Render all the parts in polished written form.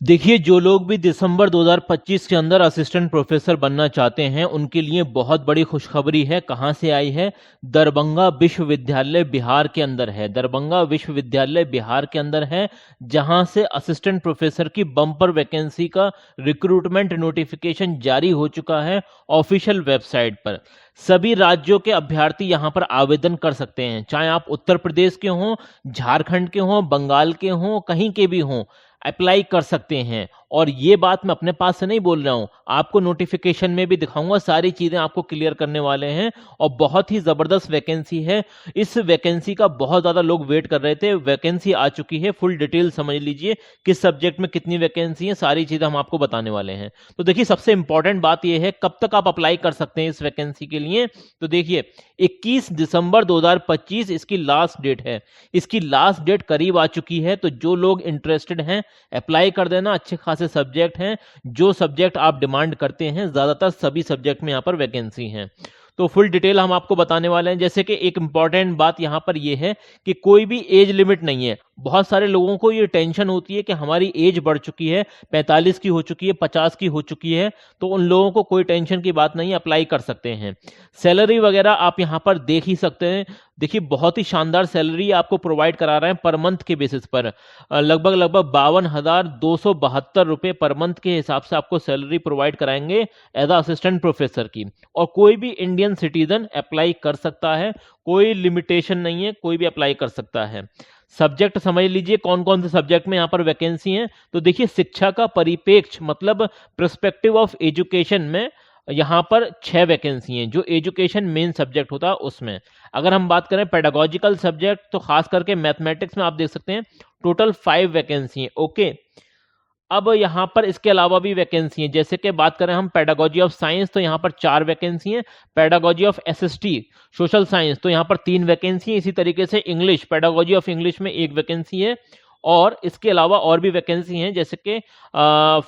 देखिए, जो लोग भी दिसंबर 2025 के अंदर असिस्टेंट प्रोफेसर बनना चाहते हैं, उनके लिए बहुत बड़ी खुशखबरी है। कहाँ से आई है? दरभंगा विश्वविद्यालय बिहार के अंदर है। दरभंगा विश्वविद्यालय बिहार के अंदर है, जहाँ से असिस्टेंट प्रोफेसर की बम्पर वैकेंसी का रिक्रूटमेंट नोटिफिकेशन जारी हो चुका है ऑफिशियल वेबसाइट पर। सभी राज्यों के अभ्यर्थी यहाँ पर आवेदन कर सकते हैं, चाहे आप उत्तर प्रदेश के हों, झारखंड के हों, बंगाल के हों, कहीं के भी हों, अप्लाई कर सकते हैं। और ये बात मैं अपने पास से नहीं बोल रहा हूं, आपको नोटिफिकेशन में भी दिखाऊंगा, सारी चीजें आपको क्लियर करने वाले हैं। और बहुत ही जबरदस्त वैकेंसी है। इस वैकेंसी का बहुत ज्यादा लोग वेट कर रहे थे, वैकेंसी आ चुकी है। फुल डिटेल समझ लीजिए, किस सब्जेक्ट में कितनी वैकेंसी है, सारी चीजें हम आपको बताने वाले हैं। तो देखिए, सबसे इंपॉर्टेंट बात यह है, कब तक आप अप्लाई कर सकते हैं इस वैकेंसी के लिए। तो देखिए, 21 दिसंबर 2025 इसकी लास्ट डेट है। इसकी लास्ट डेट करीब आ चुकी है, तो जो लोग इंटरेस्टेड हैं अप्लाई कर देना। अच्छे खासे सब्जेक्ट हैं, जो सब्जेक्ट आप डिमांड करते हैं, ज्यादातर सभी सब्जेक्ट में यहां पर वैकेंसी है। तो फुल डिटेल हम आपको बताने वाले हैं। जैसे कि एक इंपॉर्टेंट बात यहां पर यह है कि कोई भी एज लिमिट नहीं है। बहुत सारे लोगों को ये टेंशन होती है कि हमारी एज बढ़ चुकी है, 45 की हो चुकी है, 50 की हो चुकी है। तो उन लोगों को कोई टेंशन की बात नहीं, अप्लाई कर सकते हैं। सैलरी वगैरह आप यहां पर देख ही सकते हैं। देखिए, बहुत ही शानदार सैलरी आपको प्रोवाइड करा रहे हैं पर मंथ के बेसिस पर। लगभग 52,272 रुपए पर मंथ के हिसाब से आपको सैलरी प्रोवाइड कराएंगे एज असिस्टेंट प्रोफेसर की। और कोई भी इंडियन सिटीजन अप्लाई कर सकता है, कोई लिमिटेशन नहीं है, कोई भी अप्लाई कर सकता है। सब्जेक्ट समझ लीजिए कौन कौन से सब्जेक्ट में यहां पर वैकेंसी है। तो देखिए, शिक्षा का परिप्रेक्ष्य मतलब पर्सपेक्टिव ऑफ एजुकेशन में यहां पर 6 वैकेंसी हैं, जो एजुकेशन मेन सब्जेक्ट होता है उसमें। अगर हम बात करें पेडागोजिकल सब्जेक्ट, तो खास करके मैथमेटिक्स में आप देख सकते हैं टोटल 5 वैकेंसी हैं। ओके, अब यहां पर इसके अलावा भी वैकेंसी है। जैसे कि बात करें हम पेडागोजी ऑफ साइंस, तो यहां पर 4 वैकेंसी हैं। Pedagogy of SST social science, तो यहां पर 3 वैकेंसी है। इसी तरीके से इंग्लिश, पेडागोजी ऑफ इंग्लिश में 1 वैकेंसी है। और इसके अलावा और भी वैकेंसी हैं, जैसे कि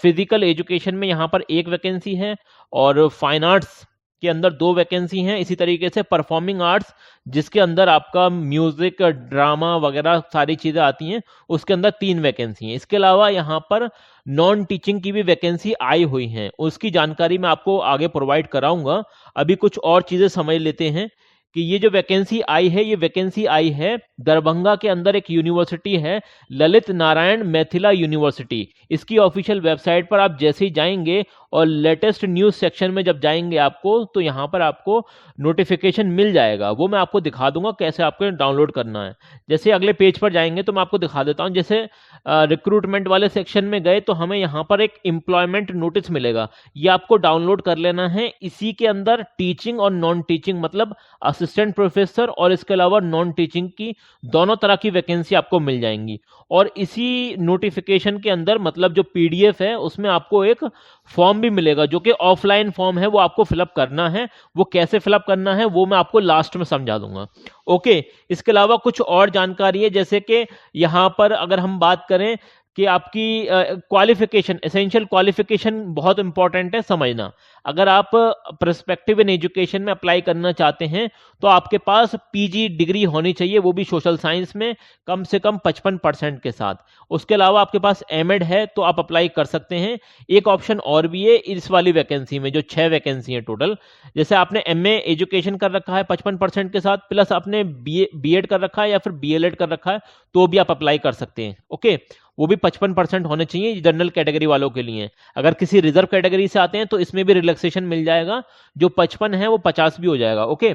फिजिकल एजुकेशन में यहां पर 1 वैकेंसी है। और फाइन आर्ट्स के अंदर 2 वैकेंसी हैं। इसी तरीके से परफॉर्मिंग आर्ट्स, जिसके अंदर आपका म्यूजिक, ड्रामा वगैरह सारी चीजें आती हैं, उसके अंदर 3 वैकेंसी हैं। इसके अलावा यहाँ पर नॉन टीचिंग की भी वैकेंसी आई हुई हैं, उसकी जानकारी मैं आपको आगे प्रोवाइड कराऊंगा। अभी कुछ और चीजें समझ लेते हैं कि ये जो वैकेंसी आई है, ये वैकेंसी आई है दरभंगा के अंदर एक यूनिवर्सिटी है, ललित नारायण मैथिला यूनिवर्सिटी। इसकी ऑफिशियल वेबसाइट पर आप जैसे ही जाएंगे और लेटेस्ट न्यूज सेक्शन में जब जाएंगे आपको, तो यहां पर आपको नोटिफिकेशन मिल जाएगा। वो मैं आपको दिखा दूंगा कैसे आपको डाउनलोड करना है। जैसे अगले पेज पर जाएंगे तो मैं आपको दिखा देता हूं। जैसे रिक्रूटमेंट वाले सेक्शन में गए तो हमें यहां पर एक एम्प्लॉयमेंट नोटिस मिलेगा, ये आपको डाउनलोड कर लेना है। इसी के अंदर टीचिंग और नॉन टीचिंग मतलब असिस्टेंट प्रोफेसर और इसके अलावा नॉन टीचिंग की दोनों तरह की वैकेंसी आपको मिल जाएंगी। और इसी नोटिफिकेशन के अंदर मतलब जो पीडीएफ है, उसमें आपको एक फॉर्म भी मिलेगा, जो कि ऑफलाइन फॉर्म है, वो आपको फिलअप करना है। वो कैसे फिलअप करना है वो मैं आपको लास्ट में समझा दूंगा। ओके, इसके अलावा कुछ और जानकारी है, जैसे कि यहां पर अगर हम बात करें कि आपकी क्वालिफिकेशन, एसेंशियल क्वालिफिकेशन बहुत इंपॉर्टेंट है समझना। अगर आप पर्सपेक्टिव इन एजुकेशन में अप्लाई करना चाहते हैं, तो आपके पास पीजी डिग्री होनी चाहिए, वो भी सोशल साइंस में कम से कम 55% के साथ। उसके अलावा आपके पास एमएड है तो आप अप्लाई कर सकते हैं। एक ऑप्शन और भी है इस वाली वैकेंसी में, जो 6 वैकेंसी है टोटल। जैसे आपने एमए एजुकेशन कर रखा है 55% के साथ, प्लस आपने बीएड कर रखा है या फिर बीएलएड कर रखा है, तो भी आप अप्लाई कर सकते हैं। ओके, वो भी 55% होने चाहिए जनरल कैटेगरी वालों के लिए। अगर किसी रिजर्व कैटेगरी से आते हैं तो इसमें भी रिलैक्सेशन मिल जाएगा, जो 55 है वो 50 भी हो जाएगा। ओके,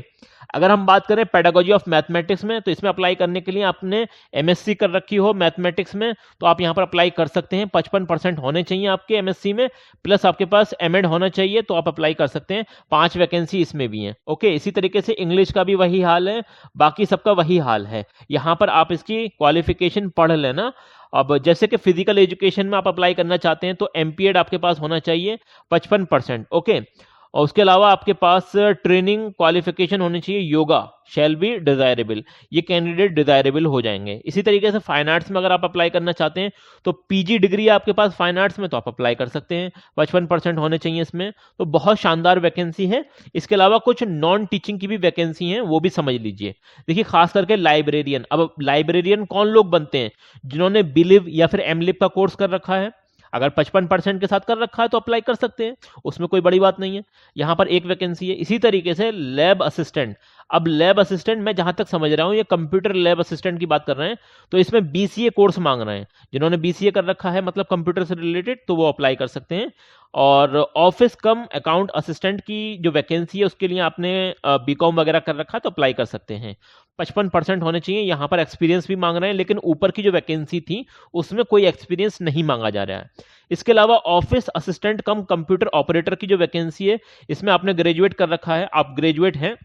अगर हम बात करें पेडागोजी ऑफ मैथमेटिक्स में, तो इसमें अप्लाई करने के लिए आपने एमएससी कर रखी हो मैथमेटिक्स में, तो आप यहां पर अप्लाई कर सकते हैं। 55% होने चाहिए आपके एमएससी में, प्लस आपके पास एमएड होना चाहिए, तो आप अप्लाई कर सकते हैं। 5 वैकेंसी इसमें भी है। ओके, इसी तरीके से इंग्लिश का भी वही हाल है, बाकी सबका वही हाल है। यहां पर आप इसकी क्वालिफिकेशन पढ़ लेना। अब जैसे कि फिजिकल एजुकेशन में आप अप्लाई करना चाहते हैं, तो एमपीएड आपके पास होना चाहिए 55%। ओके, और उसके अलावा आपके पास ट्रेनिंग क्वालिफिकेशन होनी चाहिए योगा शैल बी डिजायरेबल, ये कैंडिडेट डिजायरेबल हो जाएंगे। इसी तरीके से फाइन आर्ट्स में अगर आप अप्लाई करना चाहते हैं, तो पीजी डिग्री आपके पास फाइन आर्ट्स में, तो आप अप्लाई कर सकते हैं। 55% होने चाहिए इसमें। तो बहुत शानदार वैकेंसी है। इसके अलावा कुछ नॉन टीचिंग की भी वैकेंसी है, वो भी समझ लीजिए। देखिए, खास करके लाइब्रेरियन। अब लाइब्रेरियन कौन लोग बनते हैं? जिन्होंने बिलिव या फिर एमलिव का कोर्स कर रखा है। अगर 55% के साथ कर रखा है तो अप्लाई कर सकते हैं, उसमें कोई बड़ी बात नहीं है। यहाँ पर एक वैकेंसी है। इसी तरीके से लैब असिस्टेंट, अब लैब असिस्टेंट मैं जहां तक समझ रहा हूं ये कंप्यूटर लैब असिस्टेंट की बात कर रहे हैं, तो इसमें बीसीए कोर्स मांग रहे हैं। जिन्होंने बीसीए कर रखा है मतलब कंप्यूटर से रिलेटेड, तो वो अप्लाई कर सकते हैं। और ऑफिस कम अकाउंट असिस्टेंट की जो वैकेंसी है उसके लिए आपने बीकॉम वगैरह कर रखा है तो अप्लाई कर सकते हैं। 55% होने चाहिए। यहाँ पर एक्सपीरियंस भी मांग रहे हैं, लेकिन ऊपर की जो वैकेंसी थी उसमें कोई एक्सपीरियंस नहीं मांगा जा रहा है। इसके अलावा ऑफिस असिस्टेंट कम कंप्यूटर ऑपरेटर की जो वैकेंसी है, इसमें आपने ग्रेजुएट कर रखा है, आप ग्रेजुएट हैं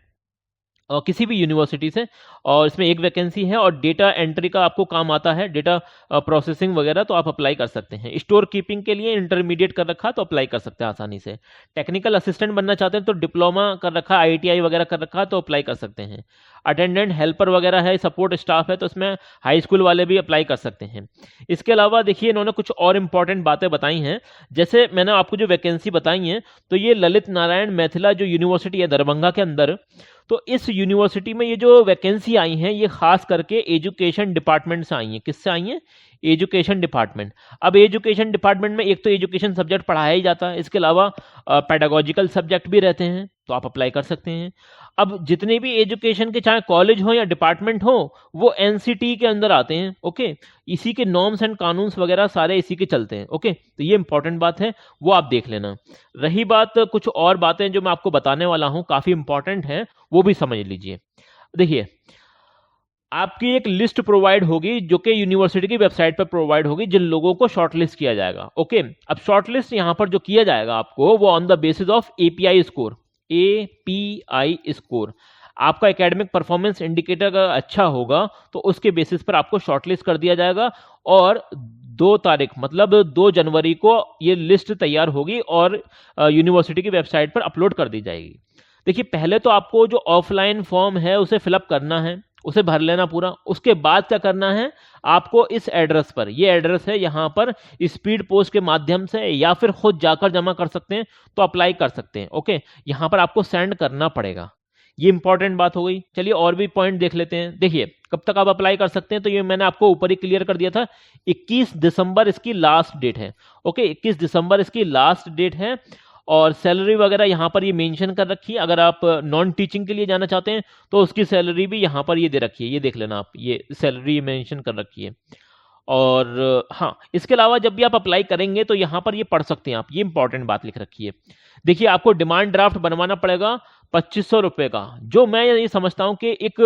किसी भी यूनिवर्सिटी से, और इसमें एक वैकेंसी है, और डेटा एंट्री का आपको काम आता है, डेटा प्रोसेसिंग वगैरह, तो आप अप्लाई कर सकते हैं। स्टोर कीपिंग के लिए इंटरमीडिएट कर रखा तो अप्लाई कर सकते हैं आसानी से। टेक्निकल असिस्टेंट बनना चाहते हैं तो डिप्लोमा कर रखा, आईटीआई वगैरह कर रखा तो अप्लाई कर सकते हैं। अटेंडेंट हेल्पर वगैरह है, सपोर्ट स्टाफ है, तो इसमें हाई स्कूल वाले भी अप्लाई कर सकते हैं। इसके अलावा देखिए इन्होंने कुछ और इंपॉर्टेंट बातें बताई हैं। जैसे मैंने आपको जो वैकेंसी बताई है, तो ये ललित नारायण मैथिला जो यूनिवर्सिटी है दरभंगा के अंदर, तो इस यूनिवर्सिटी में ये जो वैकेंसी आई हैं ये खास करके एजुकेशन डिपार्टमेंट से आई हैं। किससे आई हैं? Education department. अब एजुकेशन डिपार्टमेंट में एक तो एजुकेशन सब्जेक्ट पढ़ाया ही जाता है, इसके अलावा पेडागोजिकल सब्जेक्ट भी रहते हैं, तो आप अप्लाई कर सकते हैं। अब जितने भी एजुकेशन के चाहे कॉलेज हो या डिपार्टमेंट हो, वो एनसीटी के अंदर आते हैं। ओके, इसी के नॉर्म्स एंड कानून्स वगैरह सारे इसी के चलते हैं। ओके, तो ये इंपॉर्टेंट बात है, वो आप देख लेना। रही बात कुछ और बातें जो मैं आपको बताने वाला हूं, काफी इंपॉर्टेंट है, वो भी समझ लीजिए। देखिए, आपकी एक लिस्ट प्रोवाइड होगी जो कि यूनिवर्सिटी की वेबसाइट पर प्रोवाइड होगी, जिन लोगों को शॉर्टलिस्ट किया जाएगा। ओके, अब शॉर्टलिस्ट यहां पर जो किया जाएगा आपको, वो on the basis of API score. API score, आपका एकेडमिक परफॉर्मेंस इंडिकेटर अगर अच्छा होगा तो उसके बेसिस पर आपको शॉर्टलिस्ट कर दिया जाएगा, और 2 तारीख मतलब 2 जनवरी को ये लिस्ट तैयार होगी और यूनिवर्सिटी की वेबसाइट पर अपलोड कर दी जाएगी। देखिए, पहले तो आपको जो ऑफलाइन फॉर्म है उसे फिलअप करना है, उसे भर लेना पूरा। उसके बाद क्या करना है, आपको इस एड्रेस पर, ये एड्रेस है यहां पर, स्पीड पोस्ट के माध्यम से या फिर खुद जाकर जमा कर सकते हैं, तो अप्लाई कर सकते हैं। ओके, यहां पर आपको सेंड करना पड़ेगा। ये इंपॉर्टेंट बात हो गई। चलिए और भी पॉइंट देख लेते हैं। देखिए, कब तक आप अप्लाई कर सकते हैं, तो ये मैंने आपको ऊपर ही क्लियर कर दिया था, 21 दिसंबर इसकी लास्ट डेट है। ओके, 21 दिसंबर इसकी लास्ट डेट है, और सैलरी वगैरह यहाँ पर ये मेंशन कर रखी है। अगर आप नॉन टीचिंग के लिए जाना चाहते हैं तो उसकी सैलरी भी यहाँ पर ये दे रखी है, ये देख लेना आप, ये सैलरी मेंशन कर रखी है। और हाँ, इसके अलावा जब भी आप अप्लाई करेंगे तो यहाँ पर ये पढ़ सकते हैं आप, ये इंपॉर्टेंट बात लिख रखी है। देखिए, आपको डिमांड ड्राफ्ट बनवाना पड़ेगा 2500 रुपए का, जो मैं ये समझता हूँ कि एक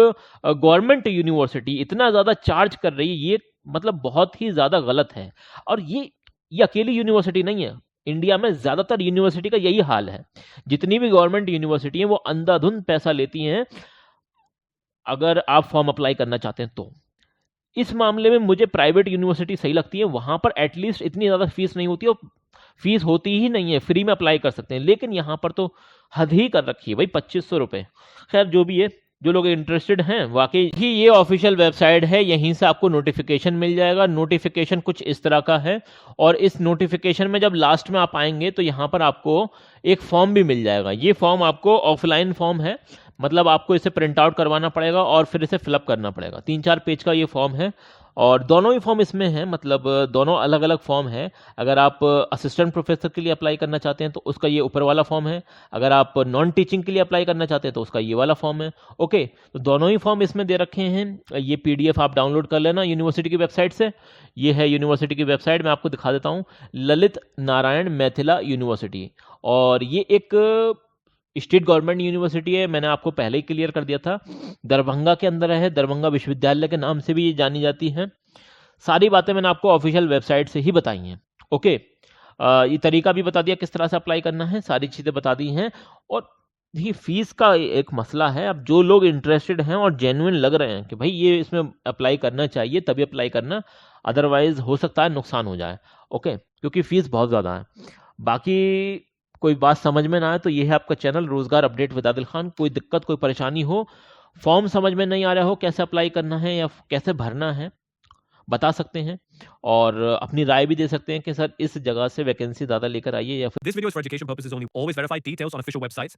गवर्नमेंट यूनिवर्सिटी इतना ज्यादा चार्ज कर रही है, ये मतलब बहुत ही ज्यादा गलत है। और ये अकेली यूनिवर्सिटी नहीं है, इंडिया में ज्यादातर यूनिवर्सिटी का यही हाल है। जितनी भी गवर्नमेंट यूनिवर्सिटी है वो अंधाधुंध पैसा लेती हैं अगर आप फॉर्म अप्लाई करना चाहते हैं तो। इस मामले में मुझे प्राइवेट यूनिवर्सिटी सही लगती है, वहां पर एटलीस्ट इतनी ज्यादा फीस नहीं होती, और फीस होती ही नहीं है, फ्री में अप्लाई कर सकते हैं। लेकिन यहां पर तो हद ही कर रखी है भाई, 2500 रुपए। खैर जो भी है, जो लोग इंटरेस्टेड हैं, वाकई ही ये ऑफिशियल वेबसाइट है, यहीं से आपको नोटिफिकेशन मिल जाएगा। नोटिफिकेशन कुछ इस तरह का है, और इस नोटिफिकेशन में जब लास्ट में आप आएंगे तो यहाँ पर आपको एक फॉर्म भी मिल जाएगा। ये फॉर्म आपको ऑफलाइन फॉर्म है, मतलब आपको इसे प्रिंट आउट करवाना पड़ेगा और फिर इसे फिलअप करना पड़ेगा। 3-4 पेज का ये फॉर्म है, और दोनों ही फॉर्म इसमें है, मतलब दोनों अलग अलग फॉर्म है। अगर आप असिस्टेंट प्रोफेसर के लिए अप्लाई करना चाहते हैं तो उसका ये ऊपर वाला फॉर्म है, अगर आप नॉन टीचिंग के लिए अप्लाई करना चाहते हैं तो उसका ये वाला फॉर्म है। ओके, तो दोनों ही फॉर्म इसमें दे रखे हैं। ये पीडीएफ आप डाउनलोड कर लेना यूनिवर्सिटी की वेबसाइट से। ये है यूनिवर्सिटी की वेबसाइट, मैं आपको दिखा देता हूँ, ललित नारायण मैथिला यूनिवर्सिटी। और ये एक स्टेट गवर्नमेंट यूनिवर्सिटी है, मैंने आपको पहले ही क्लियर कर दिया था। दरभंगा के अंदर है, दरभंगा विश्वविद्यालय के नाम से भी ये जानी जाती है। सारी बातें मैंने आपको ऑफिशियल वेबसाइट से ही बताई हैं। ओके, ये तरीका भी बता दिया किस तरह से अप्लाई करना है, सारी चीज़ें बता दी हैं। और देखिए, फीस का एक मसला है। अब जो लोग इंटरेस्टेड हैं और जेन्युइन लग रहे हैं कि भाई ये इसमें अप्लाई करना चाहिए, तभी अप्लाई करना, अदरवाइज हो सकता है नुकसान हो जाए। ओके, क्योंकि फीस बहुत ज़्यादा है। बाकी कोई बात समझ में ना आए तो ये है आपका चैनल रोजगार अपडेट विद आदिल खान। कोई दिक्कत, कोई परेशानी हो, फॉर्म समझ में नहीं आ रहा हो कैसे अप्लाई करना है या कैसे भरना है, बता सकते हैं, और अपनी राय भी दे सकते हैं कि सर इस जगह से वैकेंसी ज्यादा लेकर आइए या फिर This video is for education purposes only. Always verify details on official websites.